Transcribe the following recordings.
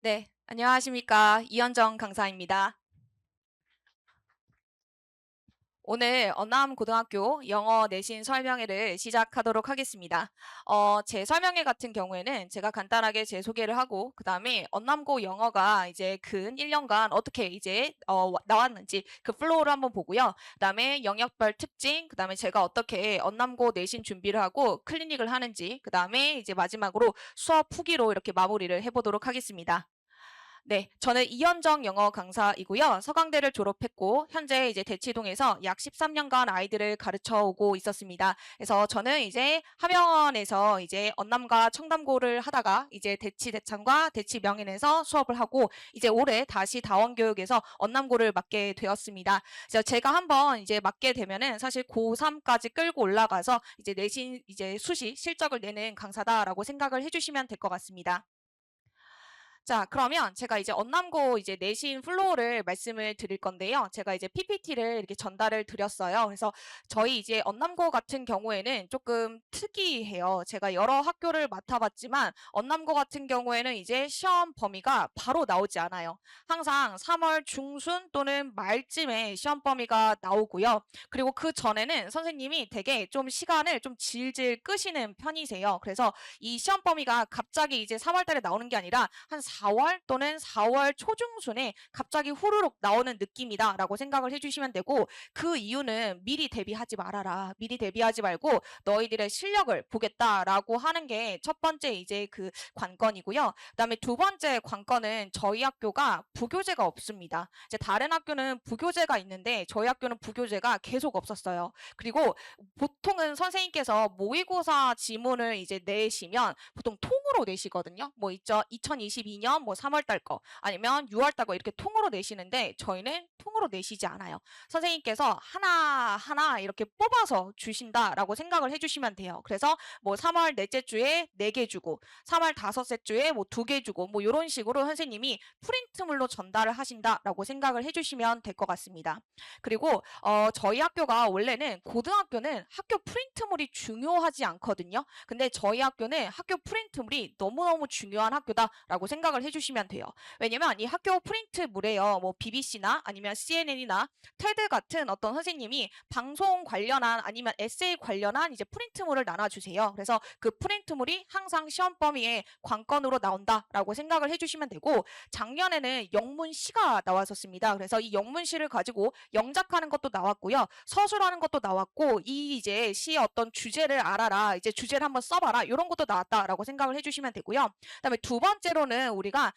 네, 안녕하십니까. 이현정 강사입니다. 오늘 언남고등학교 영어 내신 설명회를 시작하도록 하겠습니다. 제 설명회 같은 경우에는 제가 간단하게 제 소개를 하고, 그 다음에 언남고 영어가 이제 근 1년간 어떻게 이제 나왔는지 그 플로우를 한번 보고요. 그 다음에 영역별 특징, 그 다음에 제가 어떻게 언남고 내신 준비를 하고 클리닉을 하는지, 그 다음에 이제 마지막으로 수업 후기로 이렇게 마무리를 해보도록 하겠습니다. 네, 저는 이현정 영어 강사이고요. 서강대를 졸업했고 현재 이제 대치동에서 약 13년간 아이들을 가르쳐 오고 있었습니다. 그래서 저는 이제 함영원에서 이제 언남과 청담고를 하다가 이제 대치 대창과 대치 명인에서 수업을 하고 이제 올해 다시 다원교육에서 언남고를 맡게 되었습니다. 그래서 제가 한번 이제 맡게 되면은 사실 고3까지 끌고 올라가서 이제 내신 이제 수시 실적을 내는 강사다라고 생각을 해주시면 될 것 같습니다. 자, 그러면 제가 이제 언남고 이제 내신 플로우를 말씀을 드릴 건데요. 제가 이제 PPT를 이렇게 전달을 드렸어요. 그래서 저희 이제 언남고 같은 경우에는 조금 특이해요. 제가 여러 학교를 맡아봤지만 언남고 같은 경우에는 이제 시험 범위가 바로 나오지 않아요. 항상 3월 중순 또는 말쯤에 시험 범위가 나오고요. 그리고 그 전에는 선생님이 되게 좀 시간을 좀 질질 끄시는 편이세요. 그래서 이 시험 범위가 갑자기 이제 3월 달에 나오는 게 아니라 한 4월 또는 4월 초중순에 갑자기 후루룩 나오는 느낌이다라고 생각을 해주시면 되고 그 이유는 미리 대비하지 말아라. 미리 대비하지 말고 너희들의 실력을 보겠다라고 하는 게 첫 번째 이제 그 관건이고요. 그다음에 두 번째 관건은 저희 학교가 부교재가 없습니다. 이제 다른 학교는 부교재가 있는데 저희 학교는 부교재가 계속 없었어요. 그리고 보통은 선생님께서 모의고사 지문을 이제 내시면 보통 통으로 내시거든요. 뭐 있죠. 2022년 뭐 3월 달 거 아니면 6월 달 거 이렇게 통으로 내시는데 저희는 통으로 내시지 않아요. 선생님께서 하나하나 이렇게 뽑아서 주신다라고 생각을 해주시면 돼요. 그래서 뭐 3월 넷째 주에 4개 주고 3월 다섯째 주에 뭐 2개 주고 뭐 이런 식으로 선생님이 프린트물로 전달을 하신다라고 생각을 해주시면 될 것 같습니다. 그리고 저희 학교가 원래는 고등학교는 학교 프린트물이 중요하지 않거든요. 근데 저희 학교는 학교 프린트물이 너무너무 중요한 학교다라고 생각을 해주시면 돼요. 왜냐면 이 학교 프린트물에요. 뭐 BBC나 아니면 CNN이나 테드 같은 어떤 선생님이 방송 관련한 아니면 에세이 관련한 이제 프린트물을 나눠주세요. 그래서 그 프린트물이 항상 시험 범위에 관건으로 나온다라고 생각을 해주시면 되고 작년에는 영문시가 나왔었습니다. 그래서 이 영문시를 가지고 영작하는 것도 나왔고요. 서술하는 것도 나왔고 이 이제 시의 어떤 주제를 알아라. 이제 주제를 한번 써봐라. 이런 것도 나왔다라고 생각을 해주시면 되고요. 그다음에 두 번째로는 우리가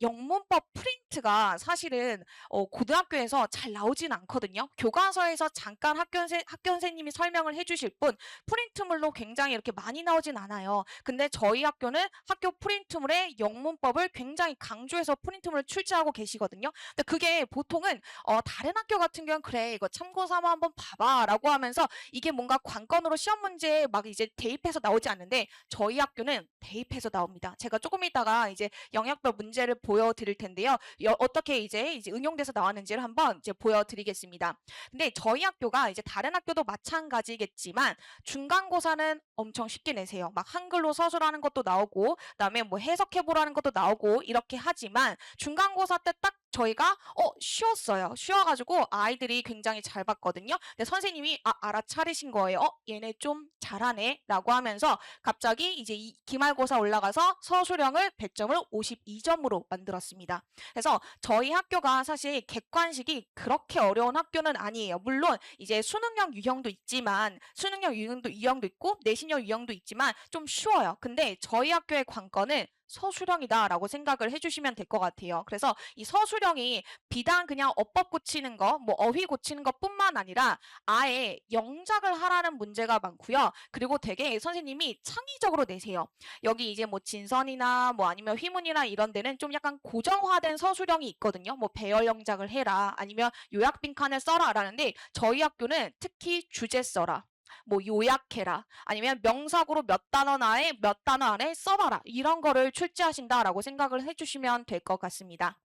영문법 프린트가 사실은 고등학교에서 잘 나오진 않거든요. 교과서에서 잠깐 학교 선생님이 설명을 해주실 뿐 프린트물로 굉장히 이렇게 많이 나오진 않아요. 근데 저희 학교는 학교 프린트물에 영문법을 굉장히 강조해서 프린트물을 출제하고 계시거든요. 근데 그게 보통은 다른 학교 같은 경우는 그래 이거 참고 삼아 한번 봐봐라고 하면서 이게 뭔가 관건으로 시험 문제에 막 이제 대입해서 나오지 않는데 저희 학교는 대입해서 나옵니다. 제가 조금 이따가 이제 영역별 문제를 보여드릴 텐데요. 어떻게 이제 응용돼서 나왔는지를 한번 이제 보여드리겠습니다. 근데 저희 학교가 이제 다른 학교도 마찬가지겠지만 중간고사는 엄청 쉽게 내세요. 막 한글로 서술하는 것도 나오고 그다음에 뭐 해석해보라는 것도 나오고 이렇게 하지만 중간고사 때 딱 저희가 쉬웠어요. 쉬워가지고 아이들이 굉장히 잘 봤거든요. 근데 선생님이 알아차리신 거예요. 얘네 좀 잘하네 라고 하면서 갑자기 이제 이 기말고사 올라가서 서술형을 배점을 52점으로 만들었습니다. 그래서 저희 학교가 사실 객관식이 그렇게 어려운 학교는 아니에요. 물론 이제 수능형 유형도 있지만 수능형 유형도 있고 내신형 유형도 있지만 좀 쉬워요. 근데 저희 학교의 관건은 서술형이다라고 생각을 해주시면 될 것 같아요. 그래서 이 서술형이 비단 그냥 어법 고치는 거, 뭐 어휘 고치는 것뿐만 아니라 아예 영작을 하라는 문제가 많고요. 그리고 되게 선생님이 창의적으로 내세요. 여기 이제 뭐 진선이나 뭐 아니면 휘문이나 이런 데는 좀 약간 고정화된 서술형이 있거든요. 뭐 배열 영작을 해라 아니면 요약 빈칸을 써라라는데 저희 학교는 특히 주제 써라. 뭐 요약해라 아니면 명사구로 몇 단어 안에 써봐라 이런 거를 출제하신다라고 생각을 해주시면 될 것 같습니다.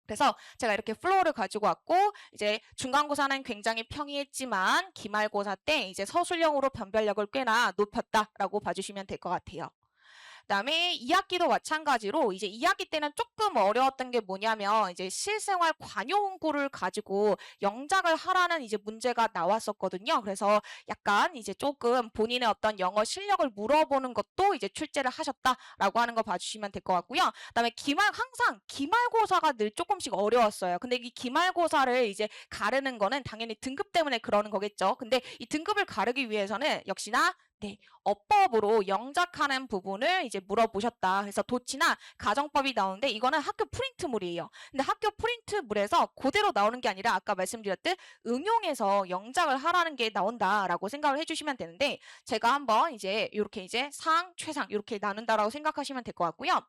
그래서 제가 이렇게 플로우를 가지고 왔고 이제 중간고사는 굉장히 평이했지만 기말고사 때 이제 서술형으로 변별력을 꽤나 높였다라고 봐주시면 될 것 같아요. 그다음에 2학기도 마찬가지로 이제 2학기 때는 조금 어려웠던 게 뭐냐면 이제 실생활 관용구를 가지고 영작을 하라는 이제 문제가 나왔었거든요. 그래서 약간 이제 조금 본인의 어떤 영어 실력을 물어보는 것도 이제 출제를 하셨다라고 하는 거 봐주시면 될 것 같고요. 그다음에 항상 기말고사가 늘 조금씩 어려웠어요. 근데 이 기말고사를 이제 가르는 거는 당연히 등급 때문에 그러는 거겠죠. 근데 이 등급을 가르기 위해서는 역시나 어법으로 영작하는 부분을 이제 물어보셨다. 그래서 도치나 가정법이 나오는데 이거는 학교 프린트물이에요. 근데 학교 프린트물에서 그대로 나오는 게 아니라 아까 말씀드렸듯 응용해서 영작을 하라는 게 나온다라고 생각을 해주시면 되는데 제가 한번 이제 이렇게 이제 상, 최상 이렇게 나눈다라고 생각하시면 될 것 같고요.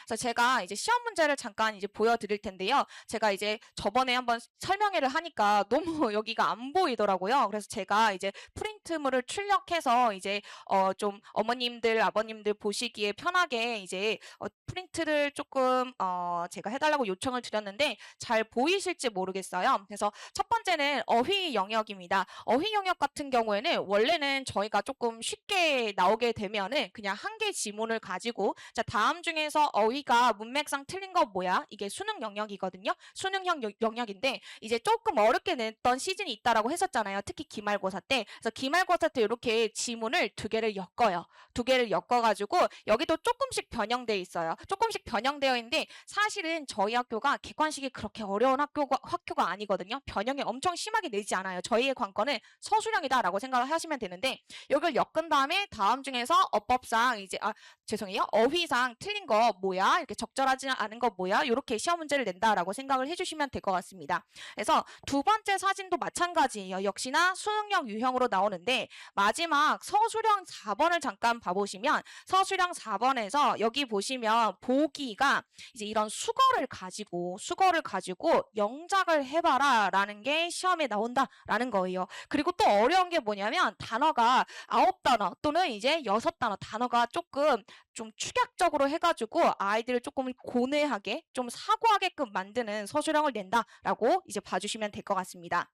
그래서 제가 이제 시험 문제를 잠깐 이제 보여드릴 텐데요. 제가 이제 저번에 한번 설명회를 하니까 너무 여기가 안 보이더라고요. 그래서 제가 이제 프린트물을 출력해서 이제 좀 어머님들, 아버님들 보시기에 편하게 이제 프린트를 조금 제가 해달라고 요청을 드렸는데 잘 보이실지 모르겠어요. 그래서 첫 번째는 어휘 영역입니다. 어휘 영역 같은 경우에는 원래는 저희가 조금 쉽게 나오게 되면은 그냥 한 개 지문을 가지고 자 다음 중에서 어휘가 문맥상 틀린 거 뭐야? 이게 수능 영역이거든요. 수능형 영역인데 이제 조금 어렵게 냈던 시즌이 있다라고 했었잖아요. 특히 기말고사 때. 그래서 기말고사 때 이렇게 지문을 두 개를 엮어요. 두 개를 엮어가지고 여기도 조금씩 변형돼 있어요. 조금씩 변형되어 있는데 사실은 저희 학교가 객관식이 그렇게 어려운 학교가 아니거든요. 변형이 엄청 심하게 내지 않아요. 저희의 관건은 서술형이다라고 생각을 하시면 되는데 이걸 엮은 다음에 다음 중에서 어법상 이제 죄송해요. 어휘상 틀린 거 뭐야? 이렇게 적절하지 않은 거 뭐야? 이렇게 시험 문제를 낸다라고 생각을 해주시면 될 것 같습니다. 그래서 두 번째 사진도 마찬가지예요. 역시나 수능형 유형으로 나오는데 마지막 서술형 4번을 잠깐 봐보시면 서술형 4번에서 여기 보시면 보기가 이제 이런 수거를 가지고 영작을 해봐라 라는 게 시험에 나온다라는 거예요. 그리고 또 어려운 게 뭐냐면 단어가 9단어 또는 이제 6단어 단어가 조금 좀 축약적으로 해가지고 아이들을 조금 고뇌하게 좀 사고하게끔 만드는 서술형을 낸다라고 이제 봐주시면 될 것 같습니다.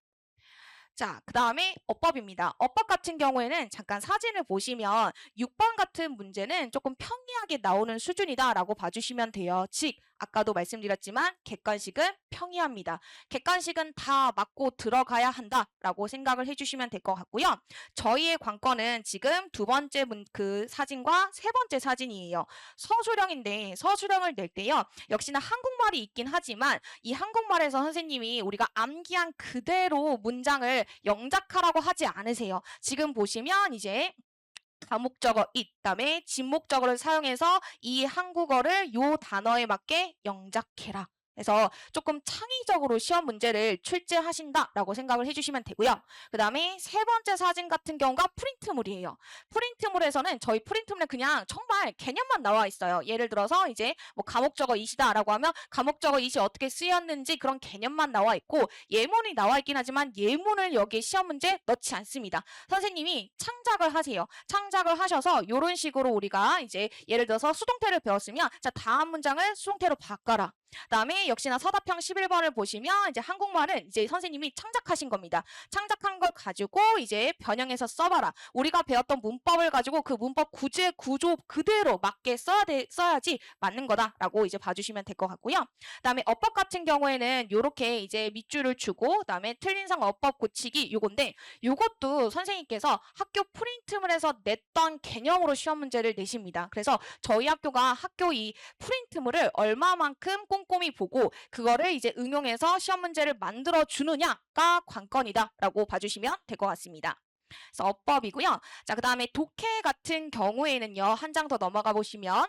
자, 그 다음에 어법입니다. 어법 같은 경우에는 잠깐 사진을 보시면 6번 같은 문제는 조금 평이하게 나오는 수준이다라고 봐주시면 돼요. 즉, 아까도 말씀드렸지만 객관식은 평이합니다. 객관식은 다 맞고 들어가야 한다라고 생각을 해주시면 될 것 같고요. 저희의 관건은 지금 두 번째 그 사진과 세 번째 사진이에요. 서술형인데 서술형을 낼 때요. 역시나 한국말이 있긴 하지만 이 한국말에서 선생님이 우리가 암기한 그대로 문장을 영작하라고 하지 않으세요. 지금 보시면 이제 다목적어 다음에 진목적어를 사용해서 이 한국어를 요 단어에 맞게 영작해라. 그래서 조금 창의적으로 시험 문제를 출제하신다라고 생각을 해주시면 되고요. 그 다음에 세 번째 사진 같은 경우가 프린트물이에요. 프린트물에서는 저희 프린트물에 그냥 정말 개념만 나와 있어요. 예를 들어서 이제 뭐 감옥적어 이시다라고 하면 감옥적어 이시 어떻게 쓰였는지 그런 개념만 나와 있고 예문이 나와 있긴 하지만 예문을 여기에 시험 문제 넣지 않습니다. 선생님이 창작을 하세요. 창작을 하셔서 이런 식으로 우리가 이제 예를 들어서 수동태를 배웠으면 자 다음 문장을 수동태로 바꿔라. 그다음에 역시나 서답형 11번을 보시면 이제 한국말은 이제 선생님이 창작하신 겁니다. 창작한 걸 가지고 이제 변형해서 써봐라. 우리가 배웠던 문법을 가지고 그 문법 구조 그대로 맞게 써야지 맞는 거다라고 이제 봐주시면 될 것 같고요. 그다음에 어법 같은 경우에는 이렇게 이제 밑줄을 주고 그다음에 틀린 상 어법 고치기 요건데 요것도 선생님께서 학교 프린트물에서 냈던 개념으로 시험 문제를 내십니다. 그래서 저희 학교가 학교 이 프린트물을 얼마만큼 꼼꼼히 보고 그거를 이제 응용해서 시험 문제를 만들어 주느냐가 관건이다라고 봐주시면 될 것 같습니다. 그래서 어법이고요. 자, 그다음에 독해 같은 경우에는요. 한 장 더 넘어가 보시면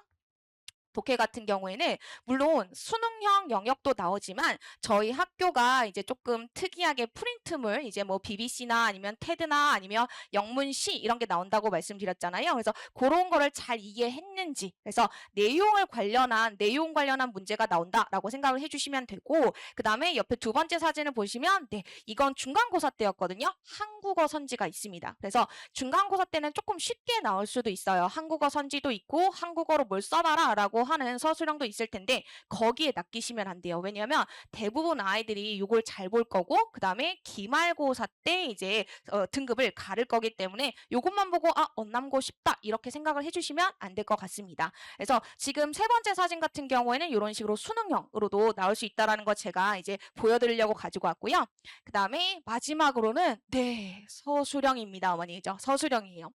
독해 같은 경우에는 물론 수능형 영역도 나오지만 저희 학교가 이제 조금 특이하게 프린트물 이제 뭐 BBC나 아니면 테드나 아니면 영문시 이런 게 나온다고 말씀드렸잖아요. 그래서 그런 거를 잘 이해했는지 그래서 내용 관련한 문제가 나온다라고 생각을 해주시면 되고 그 다음에 옆에 두 번째 사진을 보시면 이건 중간고사 때였거든요. 한국어 선지가 있습니다. 그래서 중간고사 때는 조금 쉽게 나올 수도 있어요. 한국어 선지도 있고 한국어로 뭘 써봐라 라고 된다고 하는 서술형도 있을 텐데 거기에 낚이시면 안 돼요. 왜냐하면 대부분 아이들이 이걸 잘 볼 거고 그다음에 기말고사 때 이제 등급을 가를 거기 때문에 이것만 보고 언남고 쉽다 이렇게 생각을 해주시면 안 될 것 같습니다. 그래서 지금 세 번째 사진 같은 경우에는 이런 식으로 수능형으로도 나올 수 있다라는 거 제가 이제 보여드리려고 가지고 왔고요. 그다음에 마지막으로는 네 서술형입니다, 어머니죠. 서술형이에요.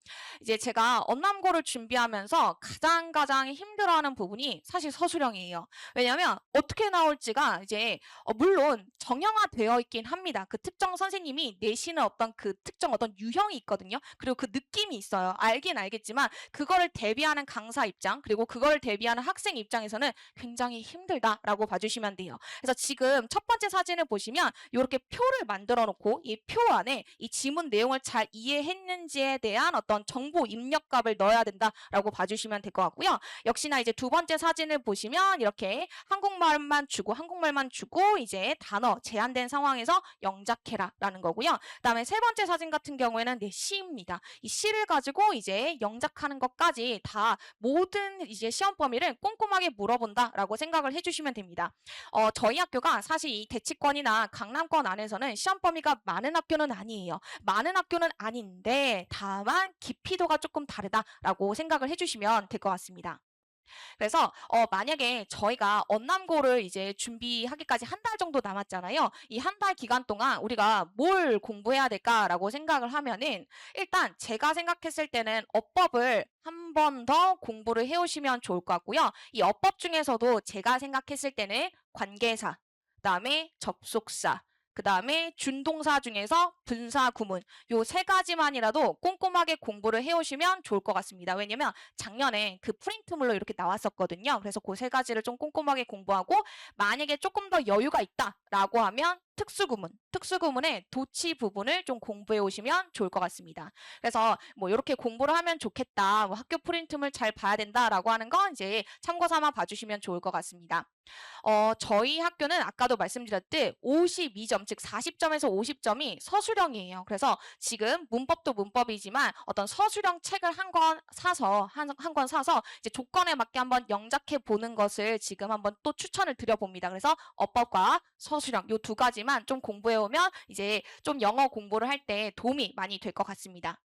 이제 제가 언남고를 준비하면서 가장 힘들어하는 부분이 사실 서술형이에요. 왜냐하면 어떻게 나올지가 이제 물론 정형화되어 있긴 합니다. 그 특정 선생님이 내시는 어떤 그 특정 어떤 유형이 있거든요. 그리고 그 느낌이 있어요. 알긴 알겠지만 그거를 대비하는 강사 입장 그리고 그걸 대비하는 학생 입장에서는 굉장히 힘들다라고 봐주시면 돼요. 그래서 지금 첫 번째 사진을 보시면 이렇게 표를 만들어 놓고 이 표 안에 이 지문 내용을 잘 이해했는지에 대한 어떤 정보 입력값을 넣어야 된다라고 봐주시면 될 것 같고요. 역시나 이제 두 번째 사진을 보시면 이렇게 한국말만 주고 이제 단어 제한된 상황에서 영작해라라는 거고요. 그다음에 세 번째 사진 같은 경우에는 네, 시입니다. 이 시를 가지고 이제 영작하는 것까지 다 모든 이제 시험 범위를 꼼꼼하게 물어본다라고 생각을 해주시면 됩니다. 저희 학교가 사실 이 대치권이나 강남권 안에서는 시험 범위가 많은 학교는 아니에요. 많은 학교는 아닌데 다만 깊이도가 조금 다르다라고 생각을 해주시면 될 것 같습니다. 그래서 만약에 저희가 언남고를 이제 준비하기까지 한 달 정도 남았잖아요. 이 한 달 기간 동안 우리가 뭘 공부해야 될까라고 생각을 하면은 일단 제가 생각했을 때는 어법을 한 번 더 공부를 해오시면 좋을 것 같고요. 이 어법 중에서도 제가 생각했을 때는 관계사, 그다음에 접속사, 그다음에 준동사 중에서 분사 구문 요 세 가지만이라도 꼼꼼하게 공부를 해오시면 좋을 것 같습니다. 왜냐면 작년에 그 프린트물로 이렇게 나왔었거든요. 그래서 그 세 가지를 좀 꼼꼼하게 공부하고 만약에 조금 더 여유가 있다라고 하면 특수구문의 도치 부분을 좀 공부해 오시면 좋을 것 같습니다. 그래서 뭐 이렇게 공부를 하면 좋겠다, 뭐 학교 프린트물 잘 봐야 된다라고 하는 건 이제 참고 삼아 봐주시면 좋을 것 같습니다. 저희 학교는 아까도 말씀드렸듯 52점, 즉 40점에서 50점이 서술형이에요. 그래서 지금 문법도 문법이지만 어떤 서술형 책을 한 권 사서 이제 조건에 맞게 한번 영작해 보는 것을 지금 한번 또 추천을 드려봅니다. 그래서 어법과 서술형 요 두 가지만 좀 공부해 오면 이제 좀 영어 공부를 할 때 도움이 많이 될 것 같습니다.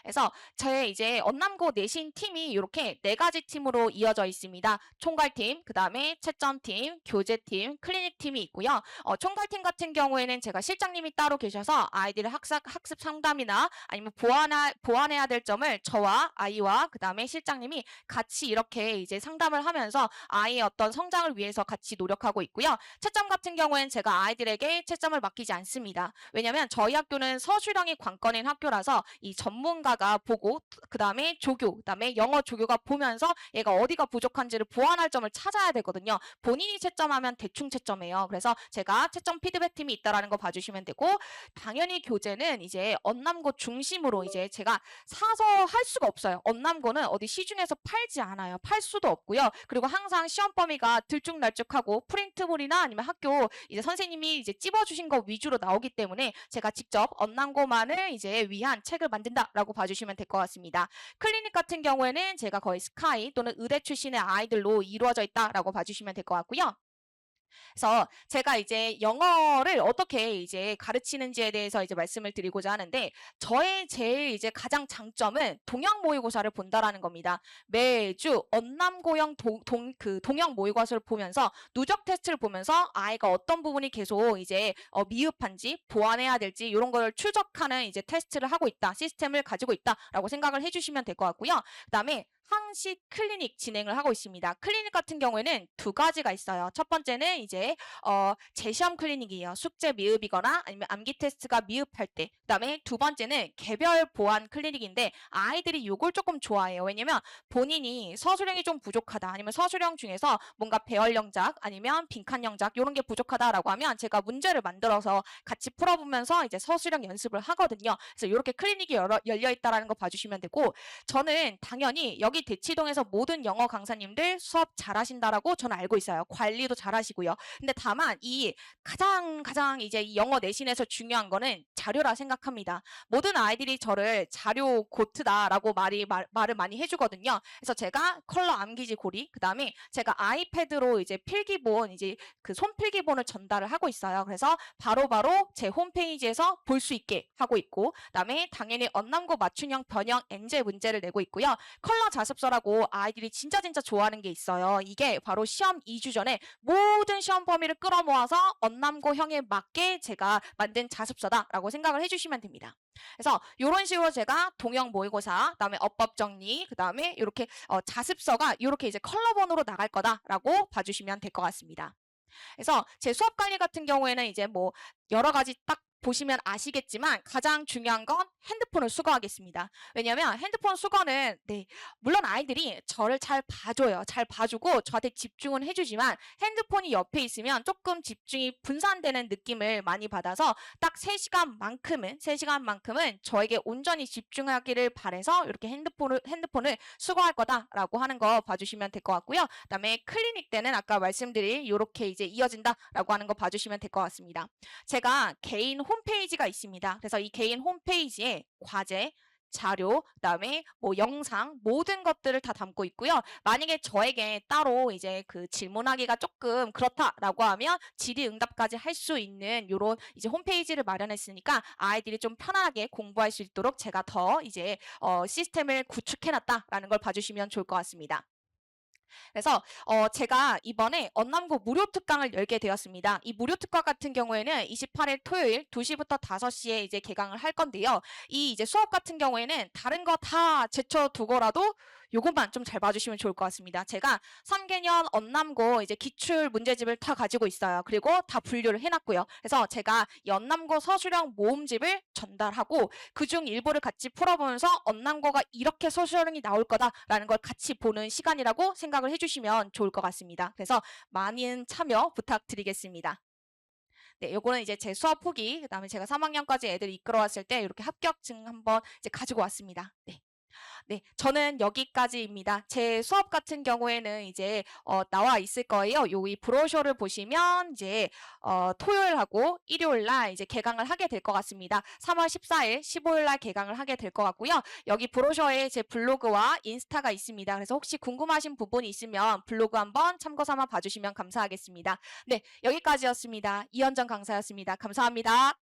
그래서 제 이제 언남고 내신 팀이 이렇게 네 가지 팀으로 이어져 있습니다. 총괄팀, 그 다음에 채점팀, 교재팀, 클리닉팀이 있고요. 총괄팀 같은 경우에는 제가 실장님이 따로 계셔서 아이들의 학습 상담이나 아니면 보완해야 될 점을 저와 아이와 그 다음에 실장님이 같이 이렇게 이제 상담을 하면서 아이의 어떤 성장을 위해서 같이 노력하고 있고요. 채점 같은 경우에는 제가 아이들에게 채점을 맡기지 않습니다. 왜냐하면 저희 학교는 서술형이 관건인 학교라서 이 전문가가 보고 그 다음에 조교, 그 다음에 영어 조교가 보면서 얘가 어디가 부족한지를 보완할 점을 찾아야 되거든요. 본인이 채점하면 대충 채점해요. 그래서 제가 채점 피드백팀이 있다라는 거 봐주시면 되고 당연히 교재는 이제 언남고 중심으로 이제 제가 사서 할 수가 없어요. 언남고는 어디 시중에서 팔지 않아요. 팔 수도 없고요. 그리고 항상 시험 범위가 들쭉날쭉하고 프린트물이나 아니면 학교 이제 선생님이 이제 찝어주신 거 위주로 나오기 때문에 제가 직접 언남고만을 이제 위한 책을 만든다라고 봐주시면 될 것 같습니다. 클리닉 같은 경우에는 제가 거의 스카이 또는 의대 출신의 아이들로 이루어져 있다라고 봐주시면 될 것 같고요. 그래서 제가 이제 영어를 어떻게 이제 가르치는지에 대해서 이제 말씀을 드리고자 하는데 저의 제일 이제 가장 장점은 동형 모의고사를 본다라는 겁니다. 매주 언남고형 동형 모의고사를 보면서 누적 테스트를 보면서 아이가 어떤 부분이 계속 이제 미흡한지 보완해야 될지 이런 걸 추적하는 이제 테스트를 하고 있다, 시스템을 가지고 있다라고 생각을 해주시면 될 것 같고요. 그다음에 항시 클리닉 진행을 하고 있습니다. 클리닉 같은 경우에는 두 가지가 있어요. 첫 번째는 이제 재시험 클리닉이에요. 숙제 미흡이거나 아니면 암기 테스트가 미흡할 때. 그다음에 두 번째는 개별 보완 클리닉인데 아이들이 이걸 조금 좋아해요. 왜냐면 본인이 서술형이 좀 부족하다 아니면 서술형 중에서 뭔가 배열 영작 아니면 빈칸 영작 이런 게 부족하다라고 하면 제가 문제를 만들어서 같이 풀어보면서 이제 서술형 연습을 하거든요. 그래서 이렇게 클리닉이 열려 있다라는 거 봐주시면 되고 저는 당연히 여기 대치동에서 모든 영어 강사님들 수업 잘하신다라고 저는 알고 있어요. 관리도 잘하시고요. 근데 다만 이 가장 이제 이 영어 내신에서 중요한 거는 자료라 생각합니다. 모든 아이들이 저를 자료 고트다라고 말을 많이 해주거든요. 그래서 제가 컬러 암기지 고리, 그다음에 제가 아이패드로 이제 필기본, 이제 그 손필기본을 전달을 하고 있어요. 그래서 바로바로 제 홈페이지에서 볼 수 있게 하고 있고, 그다음에 당연히 언남고 맞춤형 변형 엔제 문제를 내고 있고요. 컬러 자습서라고 아이들이 진짜 좋아하는 게 있어요. 이게 바로 시험 2주 전에 모든 시험 범위를 끌어모아서 언남고형에 맞게 제가 만든 자습서다라고 생각을 해주시면 됩니다. 그래서 이런 식으로 제가 동형 모의고사, 그다음에 어법 정리, 그다음에 이렇게 자습서가 이렇게 이제 컬러본으로 나갈 거다라고 봐주시면 될 것 같습니다. 그래서 제 수업 관리 같은 경우에는 이제 뭐 여러 가지 딱 보시면 아시겠지만 가장 중요한 건 핸드폰을 수거하겠습니다. 왜냐하면 핸드폰 수거는 물론 아이들이 저를 잘 봐줘요. 잘 봐주고 저한테 집중은 해주지만 핸드폰이 옆에 있으면 조금 집중이 분산되는 느낌을 많이 받아서 딱 3시간만큼은 저에게 온전히 집중하기를 바래서 이렇게 핸드폰을 수거할 거다라고 하는 거 봐주시면 될 것 같고요. 그다음에 클리닉 때는 아까 말씀드린 이렇게 이제 이어진다라고 하는 거 봐주시면 될 것 같습니다. 제가 개인 홈페이지가 있습니다. 그래서 이 개인 홈페이지에 과제, 자료, 그다음에 뭐 영상 모든 것들을 다 담고 있고요. 만약에 저에게 따로 이제 그 질문하기가 조금 그렇다라고 하면 질의응답까지 할 수 있는 요런 이제 홈페이지를 마련했으니까 아이들이 좀 편안하게 공부할 수 있도록 제가 더 이제 시스템을 구축해놨다라는 걸 봐주시면 좋을 것 같습니다. 그래서 제가 이번에 언남고 무료 특강을 열게 되었습니다. 이 무료 특강 같은 경우에는 28일 토요일 2시부터 5시에 이제 개강을 할 건데요. 이 이제 수업 같은 경우에는 다른 거 다 제쳐두고라도 요것만 좀 잘 봐주시면 좋을 것 같습니다. 제가 3개년 언남고 이제 기출 문제집을 다 가지고 있어요. 그리고 다 분류를 해놨고요. 그래서 제가 이 언남고 서술형 모음집을 전달하고 그중 일부를 같이 풀어보면서 언남고가 이렇게 서술형이 나올 거다라는 걸 같이 보는 시간이라고 생각을 해주시면 좋을 것 같습니다. 그래서 많은 참여 부탁드리겠습니다. 네, 요거는 이제 제 수업 후기, 그다음에 제가 3학년까지 애들 이끌어왔을 때 이렇게 합격증 한번 이제 가지고 왔습니다. 네, 저는 여기까지입니다. 제 수업 같은 경우에는 이제 나와 있을 거예요. 여기 브로셔를 보시면 이제 토요일하고 일요일 날 이제 개강을 하게 될 것 같습니다. 3월 14일, 15일 날 개강을 하게 될 것 같고요. 여기 브로셔에 제 블로그와 인스타가 있습니다. 그래서 혹시 궁금하신 부분이 있으면 블로그 한번 참고 삼아 봐주시면 감사하겠습니다. 네, 여기까지였습니다. 이현정 강사였습니다. 감사합니다.